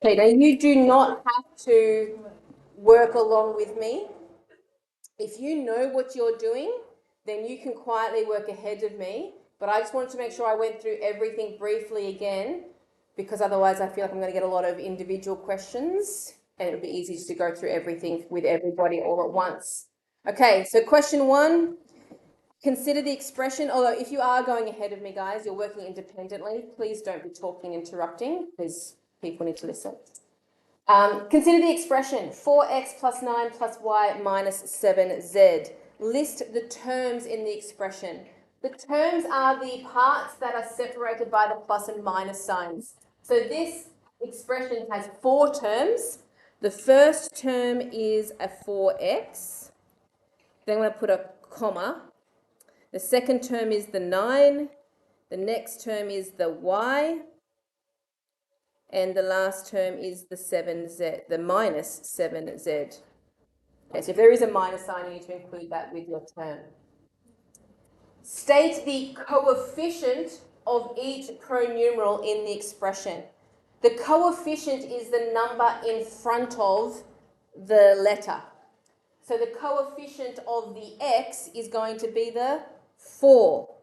Okay, now you do not have to work along with me. If you know what you're doing, then you can quietly work ahead of me. But I just wanted to make sure I went through everything briefly again, because otherwise I feel like I'm going to get a lot of individual questions and it would be easy just to go through everything with everybody all at once. Okay, so question 1, consider the expression, although if you are going ahead of me, guys, you're working independently, please don't be talking and interrupting because people need to listen. Consider the expression 4x plus 9 plus y minus 7z. List the terms in the expression. The terms are the parts that are separated by the plus and minus signs. So this expression has 4 terms. The first term is a 4x. Then I'm going to put a comma. The second term is the 9. The next term is the y. And the last term is the 7z, the minus 7z. Okay, so if there is a minus sign, you need to include that with your term. State the coefficient of each pronumeral in the expression. The coefficient is the number in front of the letter. So the coefficient of the x is going to be the 4.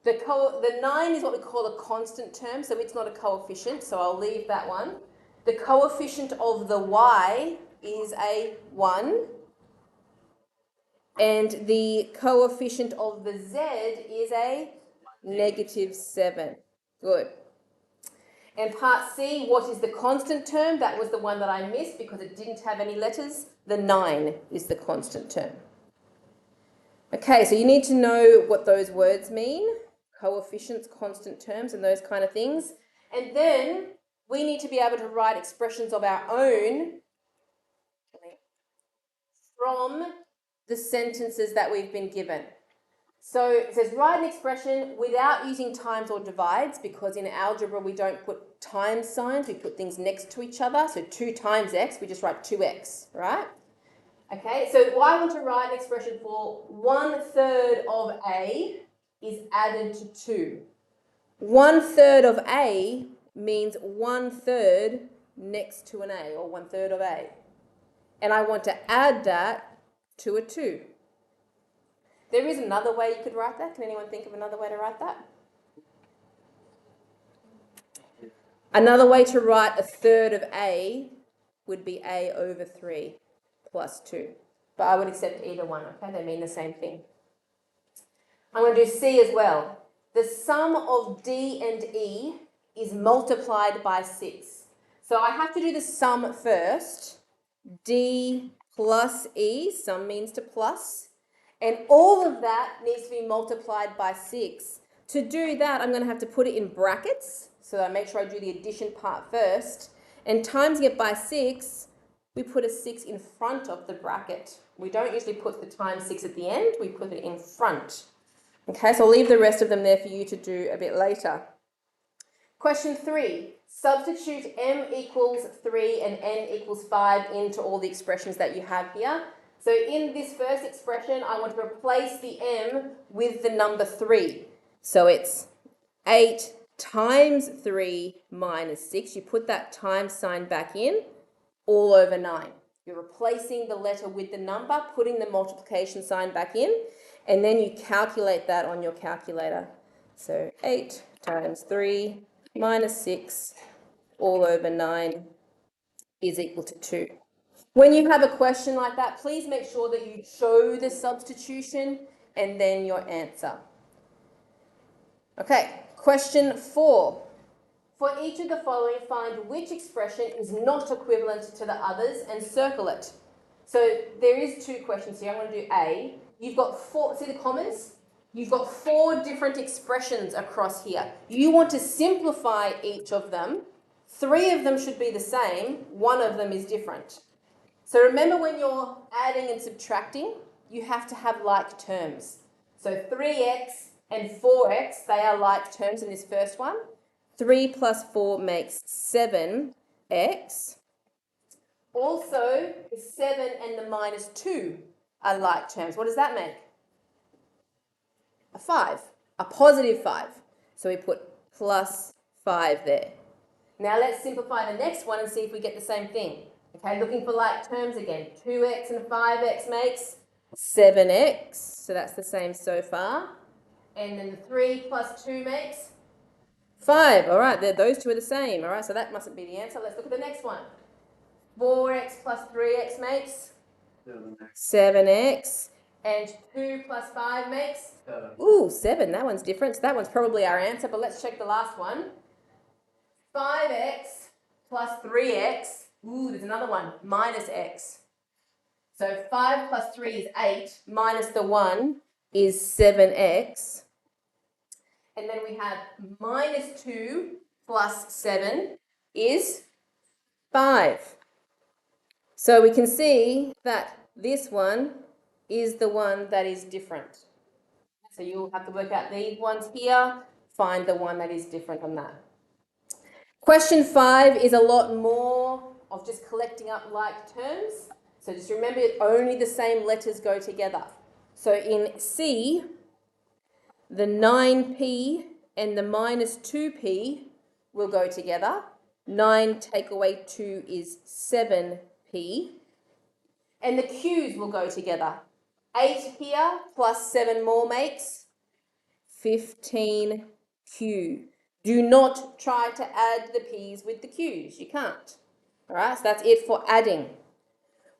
The 9 is what we call a constant term, so it's not a coefficient, so I'll leave that one. The coefficient of the y is a 1. And the coefficient of the z is a -7. Good. And part C, what is the constant term? That was the one that I missed because it didn't have any letters. The 9 is the constant term. Okay, so you need to know what those words mean. Coefficients, constant terms, and those kind of things. And then we need to be able to write expressions of our own from the sentences that we've been given. So it says write an expression without using times or divides, because in algebra we don't put times signs, we put things next to each other. So 2 times x, we just write 2x, right? Okay, so I want to write an expression for 1/3 of A is added to 2. 1/3 of A means 1/3 next to an A, or 1/3 of A. And I want to add that to a 2. There is another way you could write that. Can anyone think of another way to write that? Another way to write 1/3 of A would be A over 3 plus 2. But I would accept either one, okay? They mean the same thing. I'm going to do C as well. The sum of D and E is multiplied by 6. So I have to do the sum first. D plus E, sum means to plus. And all of that needs to be multiplied by 6. To do that, I'm going to have to put it in brackets. So I make sure I do the addition part first. And timesing it by 6, we put a 6 in front of the bracket. We don't usually put the times 6 at the end, we put it in front. Okay, so I'll leave the rest of them there for you to do a bit later. Question 3. Substitute m equals 3 and n equals 5 into all the expressions that you have here. So in this first expression, I want to replace the m with the number 3. So it's 8 times 3 minus 6. You put that times sign back in, all over 9. You're replacing the letter with the number, putting the multiplication sign back in, and then you calculate that on your calculator. So 8 times 3 minus 6 all over 9 is equal to 2. When you have a question like that, please make sure that you show the substitution and then your answer. Okay, question 4. For each of the following, find which expression is not equivalent to the others and circle it. So there is 2 questions here. I'm going to do A. You've got 4, see the commas? You've got 4 different expressions across here. You want to simplify each of them. 3 of them should be the same. 1 of them is different. So remember, when you're adding and subtracting, you have to have like terms. So 3x and 4x, they are like terms in this first one. 3 plus 4 makes 7x. Also, the 7 and the minus 2 are like terms. What does that make? A 5, a positive 5. So we put plus 5 there. Now let's simplify the next one and see if we get the same thing. Okay, looking for like terms again. 2x and 5x makes 7x. So that's the same so far. And then 3 plus 2 makes 5. All right, those two are the same. All right, so that mustn't be the answer. Let's look at the next one. 4x plus 3x makes 7x. And 2 plus 5 makes 7. Ooh, 7. That one's different. So that one's probably our answer, but let's check the last one. 5x plus 3x. Ooh, there's another one. Minus x. So 5 plus 3 is 8. Minus the 1 is 7x. And then we have minus 2 plus 7 is 5. So we can see that this one is the one that is different. So you'll have to work out these ones here, find the one that is different on that. Question 5 is a lot more of just collecting up like terms. So just remember, only the same letters go together. So in C, the 9p and the minus 2p will go together. 9 take away 2 is 7p. And the q's will go together. 8 here plus 7 more makes 15q. Do not try to add the p's with the q's. You can't. All right, so that's it for adding.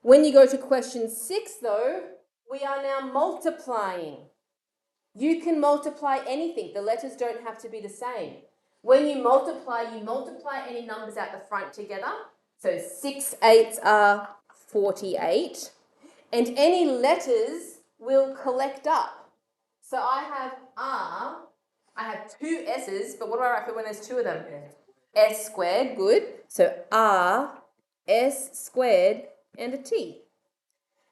When you go to question 6, though, we are now multiplying. You can multiply anything. The letters don't have to be the same. When you multiply any numbers at the front together. So 6 8s are 48. And any letters will collect up. So I have R, I have 2 S's, but what do I write for when there's 2 of them? S squared, good. So R, S squared, and a T.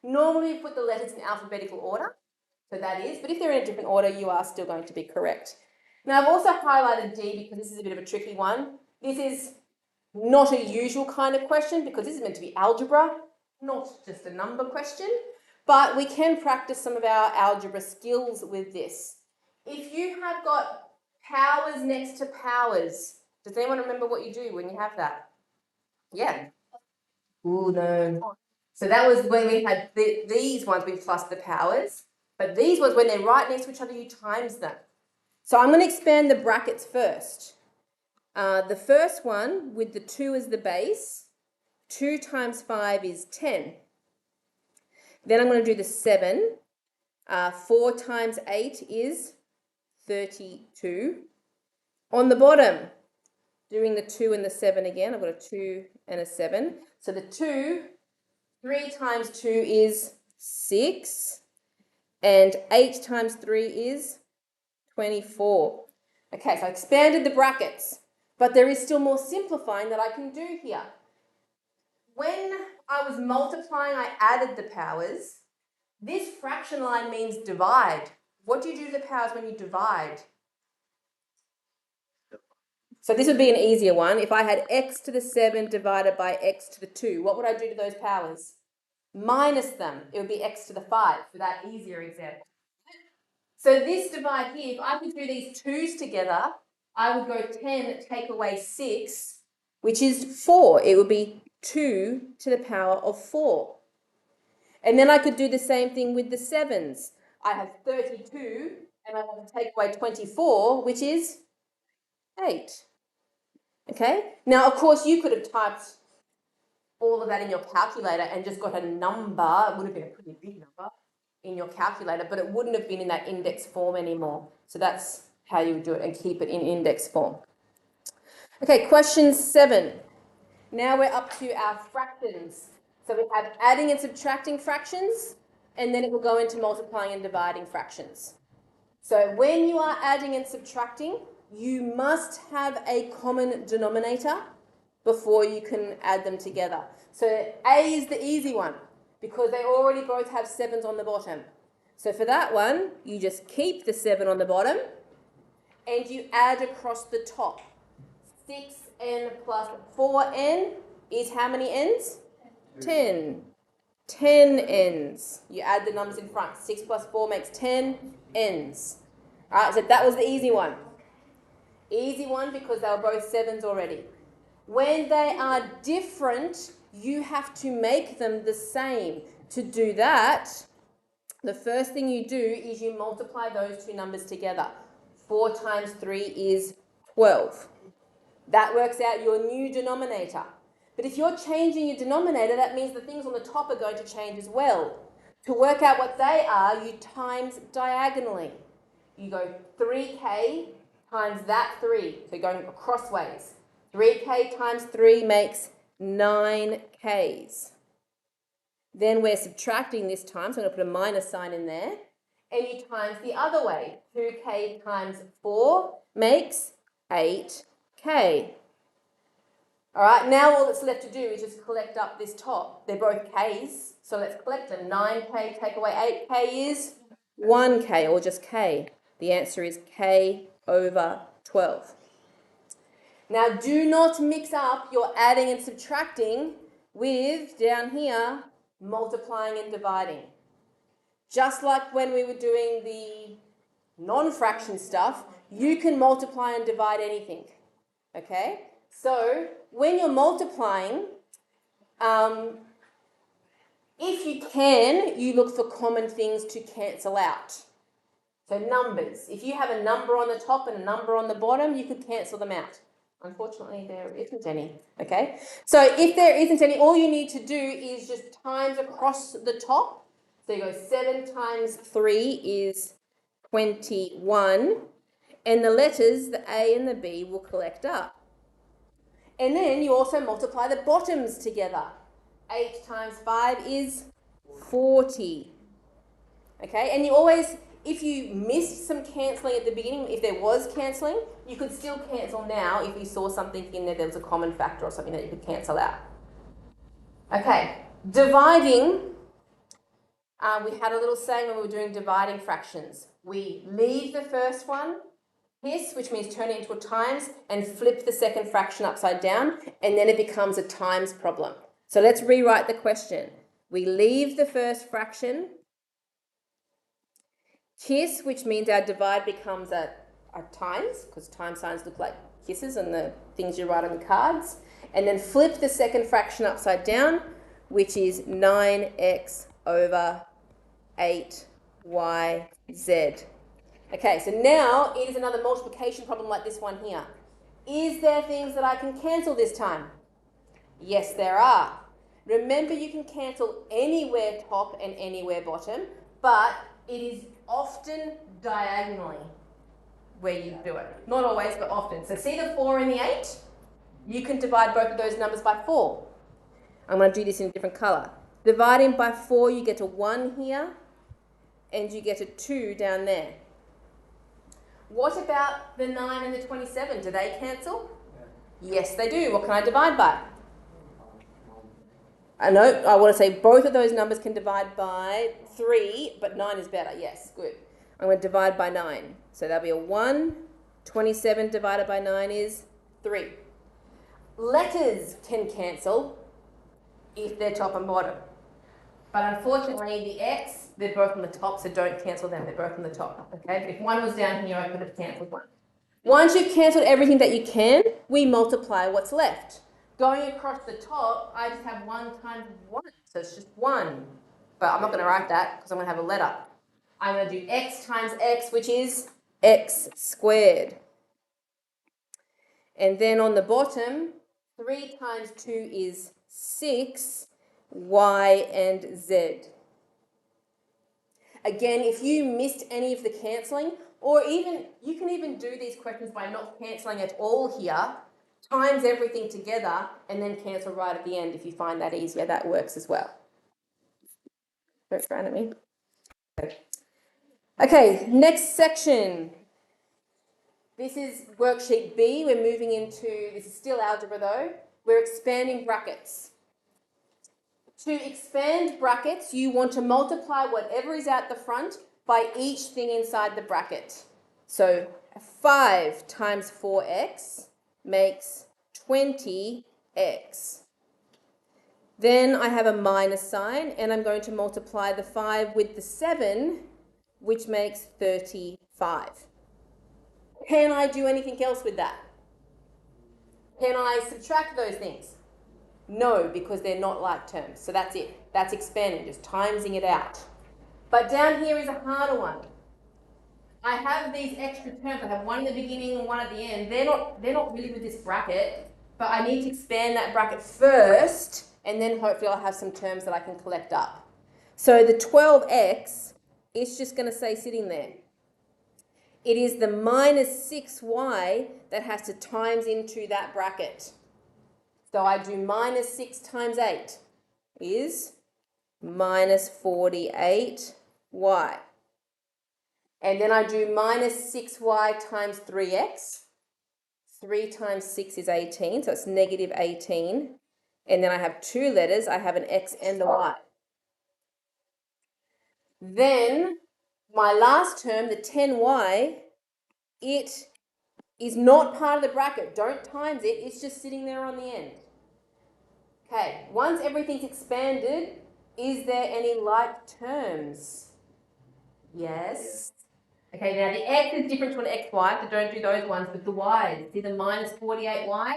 Normally we put the letters in alphabetical order, so that is, but if they're in a different order, you are still going to be correct. Now I've also highlighted D because this is a bit of a tricky one. This is not a usual kind of question because this is meant to be algebra, not just a number question, but we can practice some of our algebra skills with this. If you have got powers next to powers, does anyone remember what you do when you have that? Yeah. Ooh, no. So that was when we had these ones, we plus the powers, but these ones, when they're right next to each other, you times them. So I'm going to expand the brackets first. The first one with the 2 as the base, 2 times 5 is 10. Then I'm going to do the 7. 4 times 8 is 32. On the bottom, doing the 2 and the 7 again, I've got a 2 and a 7. So the 2, 3 times 2 is 6. And 8 times 3 is 24. Okay, so I expanded the brackets, but there is still more simplifying that I can do here. When I was multiplying, I added the powers. This fraction line means divide. What do you do to the powers when you divide? So this would be an easier one. If I had x to the 7 divided by x to the 2, what would I do to those powers? Minus them. It would be x to the 5 for that easier example. So this divide here, if I could do these 2's together, I would go 10 take away 6, which is 4. It would be 2 to the power of 4. And then I could do the same thing with the 7's. I have 32 and I want to take away 24, which is 8. Okay? Now, of course, you could have typed all of that in your calculator and just got a number. It would have been a pretty big number in your calculator, but it wouldn't have been in that index form anymore. So that's how you would do it and keep it in index form. Okay, question 7. Now we're up to our fractions. So we have adding and subtracting fractions, and then it will go into multiplying and dividing fractions. So when you are adding and subtracting, you must have a common denominator before you can add them together. So A is the easy one because they already both have 7's on the bottom. So for that one, you just keep the 7 on the bottom and you add across the top. 6n plus 4n is how many n's? 10. 10 n's. You add the numbers in front. 6 plus 4 makes 10 n's. All right, so that was the easy one. Easy one because they were both 7's already. When they are different, you have to make them the same. To do that, the first thing you do is you multiply those two numbers together. 4 times 3 is 12. That works out your new denominator. But if you're changing your denominator, that means the things on the top are going to change as well. To work out what they are, you times diagonally. You go 3k times that 3, so going crossways. 3k times 3 makes 9k's. Then we're subtracting this time, so I'm going to put a minus sign in there. And you times the other way. 2k times 4 makes 8k. All right, now all that's left to do is just collect up this top. They're both k's, so let's collect them. 9k take away 8k is 1k, or just k. The answer is k over 12. Now, do not mix up your adding and subtracting with, down here, multiplying and dividing. Just like when we were doing the non-fraction stuff, you can multiply and divide anything, okay? So, when you're multiplying, if you can, you look for common things to cancel out. So numbers. If you have a number on the top and a number on the bottom, you could cancel them out. Unfortunately, there isn't any, okay? So if there isn't any, all you need to do is just times across the top. So you go 7 times 3 is 21. And the letters, the A and the B, will collect up. And then you also multiply the bottoms together. 8 times 5 is 40. Okay, and you always, if you missed some cancelling at the beginning, if there was cancelling, you could still cancel now if you saw something in there was a common factor or something that you could cancel out. Okay, dividing. We had a little saying when we were doing dividing fractions. We leave the first one, this, which means turn it into a times, and flip the second fraction upside down, and then it becomes a times problem. So let's rewrite the question. We leave the first fraction, kiss, which means our divide becomes a times, because time signs look like kisses and the things you write on the cards, and then flip the second fraction upside down, which is 9x over 8yz. Okay, so now it is another multiplication problem like this one here. Is there things that I can cancel this time? Yes, there are. Remember, you can cancel anywhere top and anywhere bottom, but it is often diagonally where you do it. Not always, but often. So see the 4 and the 8? You can divide both of those numbers by 4. I'm going to do this in a different colour. Dividing by 4, you get a 1 here, and you get a 2 down there. What about the 9 and the 27? Do they cancel? Yeah. Yes, they do. What can I divide by? I want to say both of those numbers can divide by 3, but 9 is better. Yes, good. I'm going to divide by 9. So that'll be a 1. 27 divided by 9 is 3. Letters can cancel if they're top and bottom. But unfortunately, the X, they're both on the top, so don't cancel them. They're both on the top. Okay? But if one was down here, I could have cancelled one. Once you've cancelled everything that you can, we multiply what's left. Going across the top, I just have 1 times 1, so it's just 1. But I'm not going to write that because I'm going to have a letter. I'm going to do x times x, which is x squared. And then on the bottom, 3 times 2 is 6, y and z. Again, if you missed any of the cancelling, or even, you can even do these questions by not cancelling at all here, times everything together, and then cancel right at the end if you find that easier. That works as well. Don't frown at me. Okay, next section. This is worksheet B. We're moving into, this is still algebra though, we're expanding brackets. To expand brackets, you want to multiply whatever is out the front by each thing inside the bracket. So 5 times 4x makes 20x. Then I have a minus sign, and I'm going to multiply the 5 with the 7, which makes 35. Can I do anything else with that? Can I subtract those things? No, because they're not like terms. So that's it. That's expanding, just timesing it out. But down here is a harder one. I have these extra terms. I have one in the beginning and one at the end. They're not really with this bracket, but I need to expand that bracket first, and then hopefully I'll have some terms that I can collect up. So the 12x is just going to say sitting there. It is the minus 6y that has to times into that bracket. So I do minus 6 times 8 is minus 48y. And then I do minus 6y times 3x. 3 times 6 is 18, so it's negative 18. And then I have two letters. I have an x and a y. Then my last term, the 10y, it is not part of the bracket. Don't times it. It's just sitting there on the end. Okay, once everything's expanded, is there any like terms? Yes. Okay, now the x is different to an xy, so don't do those ones, but the y's, see the minus 48y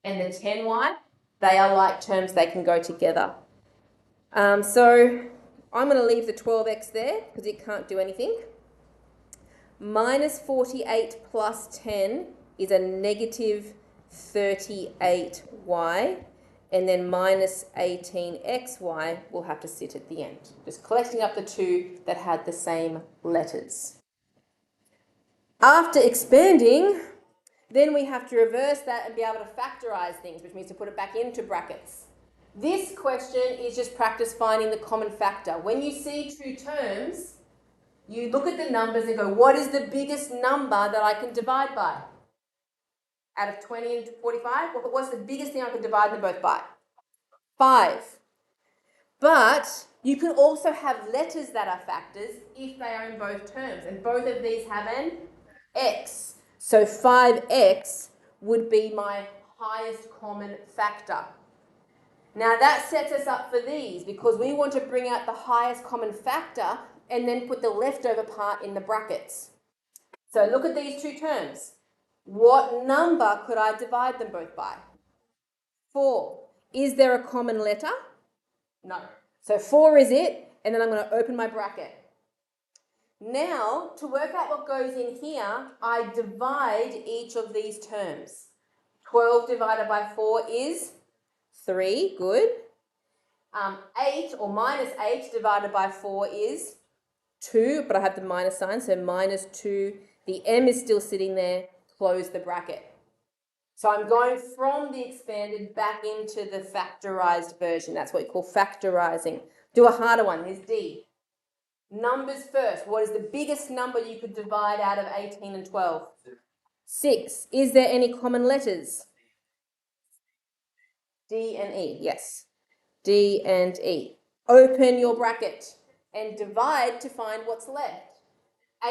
and the 10y, they are like terms, they can go together. So I'm going to leave the 12x there because it can't do anything. Minus 48 plus 10 is a negative 38y, and then minus 18xy will have to sit at the end. Just collecting up the two that had the same letters. After expanding, then we have to reverse that and be able to factorize things, which means to put it back into brackets. This question is just practice finding the common factor. When you see two terms, you look at the numbers and go, what is the biggest number that I can divide by? Out of 20 and 45, what's the biggest thing I can divide them both by? 5. But you can also have letters that are factors if they are in both terms, and both of these have an x. So 5x would be my highest common factor. Now that sets us up for these because we want to bring out the highest common factor and then put the leftover part in the brackets. So look at these two terms. What number could I divide them both by? 4. Is there a common letter? No. So 4 is it, and then I'm going to open my bracket. Now, to work out what goes in here, I divide each of these terms. 12 divided by 4 is 3, good. 8 or minus 8 divided by 4 is 2, but I have the minus sign, so minus 2. The m is still sitting there, close the bracket. So I'm going from the expanded back into the factorized version. That's what we call factorizing. Do a harder one. Here's D. Numbers first. What is the biggest number you could divide out of 18 and 12? 6. Is there any common letters? D and E. Yes. D and E. Open your bracket and divide to find what's left.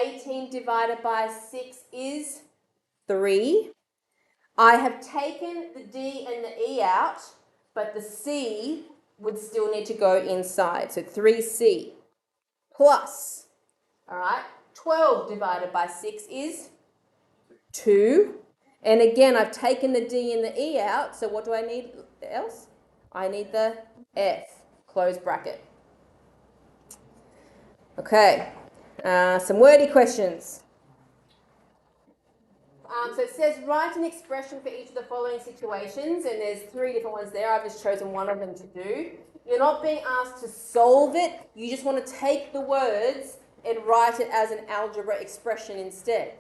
18 divided by 6 is 3. I have taken the D and the E out, but the C would still need to go inside. So 3C plus, all right, 12 divided by 6 is 2. And again, I've taken the D and the E out, so what do I need else? I need the F, close bracket. Okay, some wordy questions. So it says write an expression for each of the following situations, and there's 3 different ones there. I've just chosen one of them to do. You're not being asked to solve it. You just want to take the words and write it as an algebra expression instead.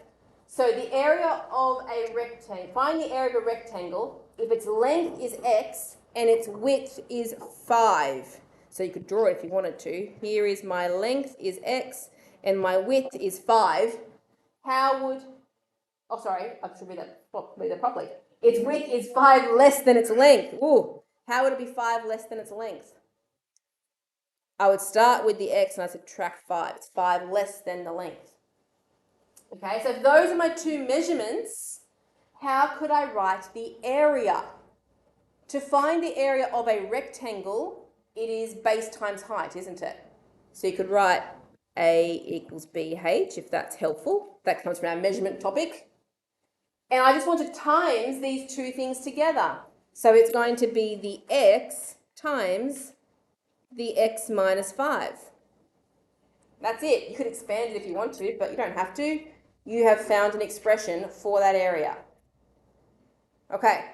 So the area of a rectangle, find the area of a rectangle if its length is x and its width is 5. So you could draw it if you wanted to. Here is my length is x and my width is 5. How would... Oh, sorry, I should read that properly. Its width is 5 less than its length. Ooh, how would it be 5 less than its length? I would start with the x and I subtract 5. It's 5 less than the length. Okay, so if those are my two measurements, how could I write the area? To find the area of a rectangle, it is base times height, isn't it? So you could write A equals BH if that's helpful. That comes from our measurement topic. And I just want to times these two things together. So it's going to be the x times the x minus 5. That's it. You could expand it if you want to, but you don't have to. You have found an expression for that area. Okay.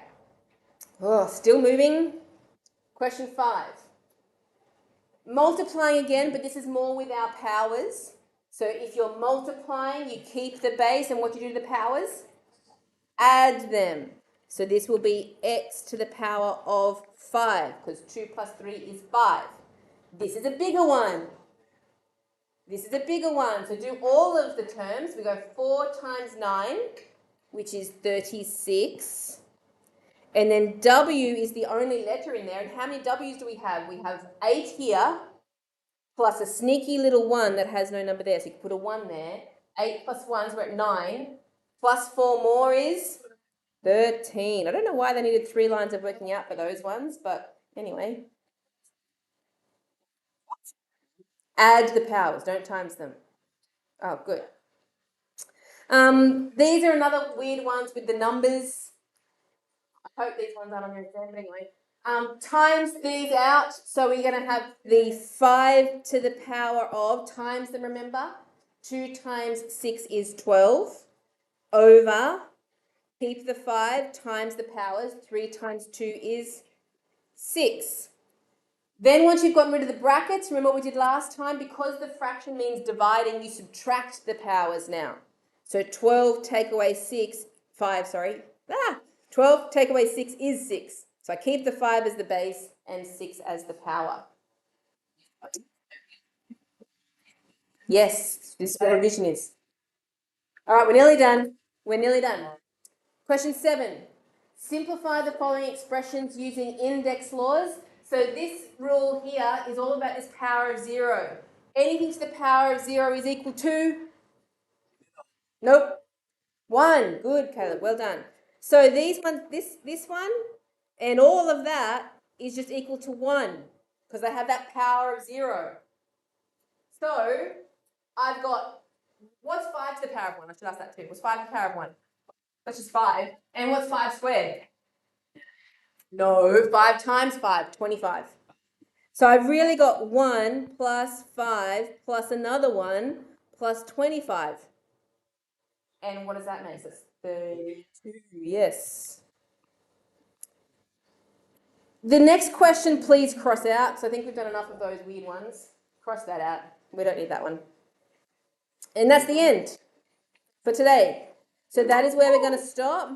Oh, still moving. Question 5. Multiplying again, but this is more with our powers. So if you're multiplying, you keep the base, and what do you do to the powers? Add them. So this will be x to the power of 5, because 2 plus 3 is 5. This is a bigger one. This is a bigger one. So do all of the terms. We go 4 times 9, which is 36. And then W is the only letter in there. And how many W's do we have? We have 8 here, plus a sneaky little 1 that has no number there. So you can put a 1 there. 8 plus 1, so we're at 9. Plus 4 more is 13. I don't know why they needed 3 lines of working out for those ones, but anyway. Add the powers, don't times them. Oh, good. These are another weird ones with the numbers. I hope these ones aren't on your exam, but anyway. Times these out, so we're going to have the 5 to the power of, times them, remember? 2 times 6 is 12, over, keep the 5, times the powers, 3 times 2 is 6. Then once you've gotten rid of the brackets, remember what we did last time? Because the fraction means dividing, you subtract the powers now. So 12 take away 6, 5, sorry. 12 take away 6 is 6. So I keep the 5 as the base and 6 as the power. Yes, this is what revision is. All right, we're nearly done. We're nearly done. Question 7. Simplify the following expressions using index laws. So this rule here is all about this power of 0. Anything to the power of 0 is equal to? Nope. 1. Good, Caleb. Well done. So these ones, this one and all of that is just equal to 1 because they have that power of 0. So I've got, what's 5 to the power of 1? I should ask that too. What's 5 to the power of 1? That's just 5. And what's 5 squared? No, 5 times 5, 25. So I've really got 1 plus 5 plus another 1 plus 25. And what does that make? So it's 32, yes. The next question, please cross out, because I think we've done enough of those weird ones. Cross that out. We don't need that one. And that's the end for today. So that is where we're going to stop.